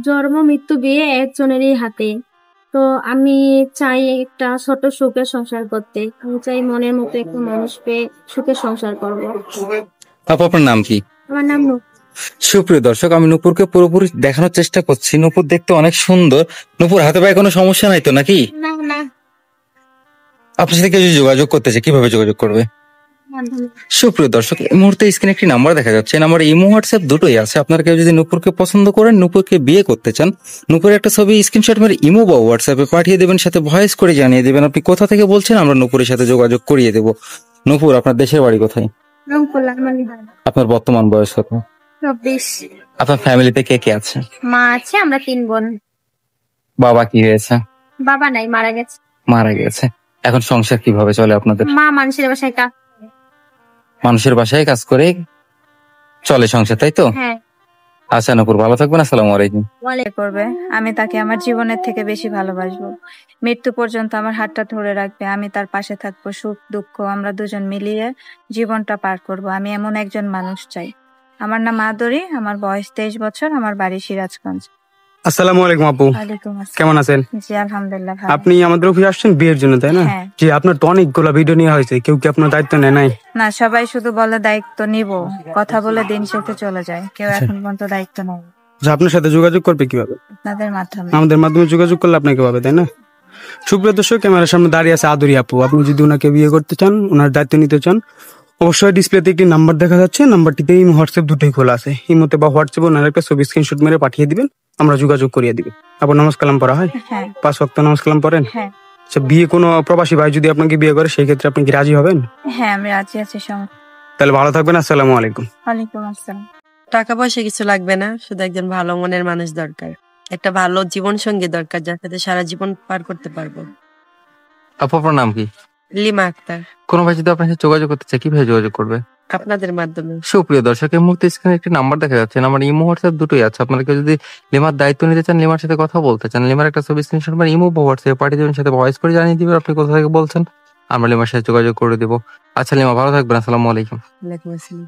জন্ম মৃত্যু বিয়ে একজনেরই হাতে। তো আমি চাই একটা ছোট সুখের সংসার করতে। আমি চাই মনের মতো একটা মানুষ পেয়ে সুখের সংসার করব। আপু আপনার নাম কি? আমার নাম সুপ্রিয় দর্শক, আমি নূপুরকে পুরোপুরি দেখানোর চেষ্টা করছি। নূপুর দেখতে অনেক সুন্দর। নূপুর হাতে পায়ে কোনো সমস্যা নাই তো নাকি? না না। আপনার সাথে কেউ যদি যোগাযোগ করতে চায় কিভাবে যোগাযোগ করবে? সুপ্রিয় দর্শক, এই মুহূর্তে স্ক্রিনে একটি নাম্বার দেখা যাচ্ছে। এই নাম্বারে ইমো হোয়াটসঅ্যাপ দুটোই আছে। আপনারা কেউ যদি নূপুরকে পছন্দ করেন, নূপুরকে বিয়ে করতে চান, নূপুরের একটা ছবি স্ক্রিনশট মেরে ইমো বা হোয়াটসঅ্যাপে পাঠিয়ে দেবেন, সাথে ভয়েস করে জানিয়ে দেবেন আপনি কোথা থেকে বলছেন। আমরা নূপুরের সাথে যোগাযোগ করিয়ে দেব। নূপুর, আপনার দেশের বাড়ি কোথায়? আপনার বর্তমান বয়স কত? 24। আপনার ফ্যামিলিতে কে কে আছে? মা আছে, আমরা 3 বোন। বাবা কি হয়েছে? বাবা নাই, মারা গেছে। মারা গেছে। এখন সংসার কিভাবে চলে আপনাদের? মা মানুষের বাসায় কাজ। মানুষের বাসায় কাজ করে চলে সংসার, তাই তো? হ্যাঁ। আচ্ছা নূপুর, ভালো থাকবেন। আসসালামু আলাইকুম। করবে, আমি তাকে আমার জীবনের থেকে বেশি ভালোবাসবো। মৃত্যু পর্যন্ত আমার হাতটা ধরে রাখবে, আমি তার পাশে থাকবো। সুখ দুঃখ আমরা দুজন মিলিয়ে জীবনটা পার করব। আমি এমন একজন মানুষ চাই। আমার নাম মাধুরী, আমার বয়স 23 বছর, আমার বাড়ি সিরাজগঞ্জ। আসসালামু আলাইকুম আপু, ওয়ালাইকুম আসসালাম। কেমন আছেন? জি আলহামদুলিল্লাহ ভালো। আপনি আমাদের অফিসে আসছেন বিয়ের জন্য, তাই না? হ্যাঁ। জি, আপনার তো অনেকগুলো ভিডিও নেওয়া হয়েছে, কেউ কি আপনার দায়িত্ব নেয় নাই? না, সবাই শুধু বলে দায়িত্ব নিব, কথা বলে দিন শেষে চলে যায়, কেউ এখন পর্যন্ত দায়িত্ব নেয়। আচ্ছা, আপনার সাথে যোগাযোগ করবে কিভাবে? আপনাদের মাধ্যমে। আমাদের মাধ্যমে যোগাযোগ করলে আপনাকে পাবে, তাই না? সুপ্রিয় দর্শক, ক্যামেরার সামনে দাঁড়িয়ে আছে আদুরি আপু। আপনি যদি ওনাকে বিয়ে করতে চান, ওনার দায়িত্ব নিতে চান, অবশ্যই ডিসপ্লেতে একটি নাম্বার দেখা যাচ্ছে। নাম্বারটিতে ইমো হোয়াটসঅ্যাপ দুটোই খোলা আছে। ইমোতে বা হোয়াটসঅ্যাপে ওনার একটা ছবি স্ক্রিনশট মেরে পাঠিয়ে দিবেন, আমরা যোগাযোগ করিয়ে দিবেন। আবার নামাজ কালাম পড়া হয়? হ্যাঁ 5 ওয়াক্ত নামাজ কালাম পড়েন? হ্যাঁ আচ্ছা, বিয়ে কোনো প্রবাসী ভাই যদি আপনাকে বিয়ে করে, সেই ক্ষেত্রে আপনি কি রাজি হবেন? হ্যাঁ, আমি রাজি আছি। তাহলে ভালো থাকবেন। আসসালামু আলাইকুম। ওয়ালাইকুম আসসালাম। টাকা পয়সা কিছু লাগবে না, শুধু একজন ভালো মনের মানুষ দরকার, একটা ভালো জীবন সঙ্গী দরকার, যার সাথে সারা জীবন পার করতে পারবো। আপু আপনার নাম কি? লিমা আক্তার। কোনো ভাই যদি আপনার সাথে যোগাযোগ করতে চায় কিভাবে যোগাযোগ করবে? আপনাদের মাধ্যমে। সুপ্রিয় দর্শক, এই মুহূর্তে স্ক্রিনে একটি নাম্বার দেখা যাচ্ছে। নাম্বার ইমো হোয়াটসঅ্যাপ দুটোই আছে। আপনারা কেউ যদি লিমার দায়িত্ব নিতে চান, লিমার সাথে কথা বলতে চান, লিমার একটা ছবি স্ক্রিনশট মানে ইমো বা হোয়াটসঅ্যাপে পাঠিয়ে দেবেন, সাথে ভয়েস করে জানিয়ে দিবেন আপনি কোথা থেকে বলছেন। আমরা লিমার সাথে যোগাযোগ করে দেবো। আচ্ছা লিমা, ভালো থাকবেন। আসসালামু আলাইকুম। ওয়ালাইকুম আসসালাম।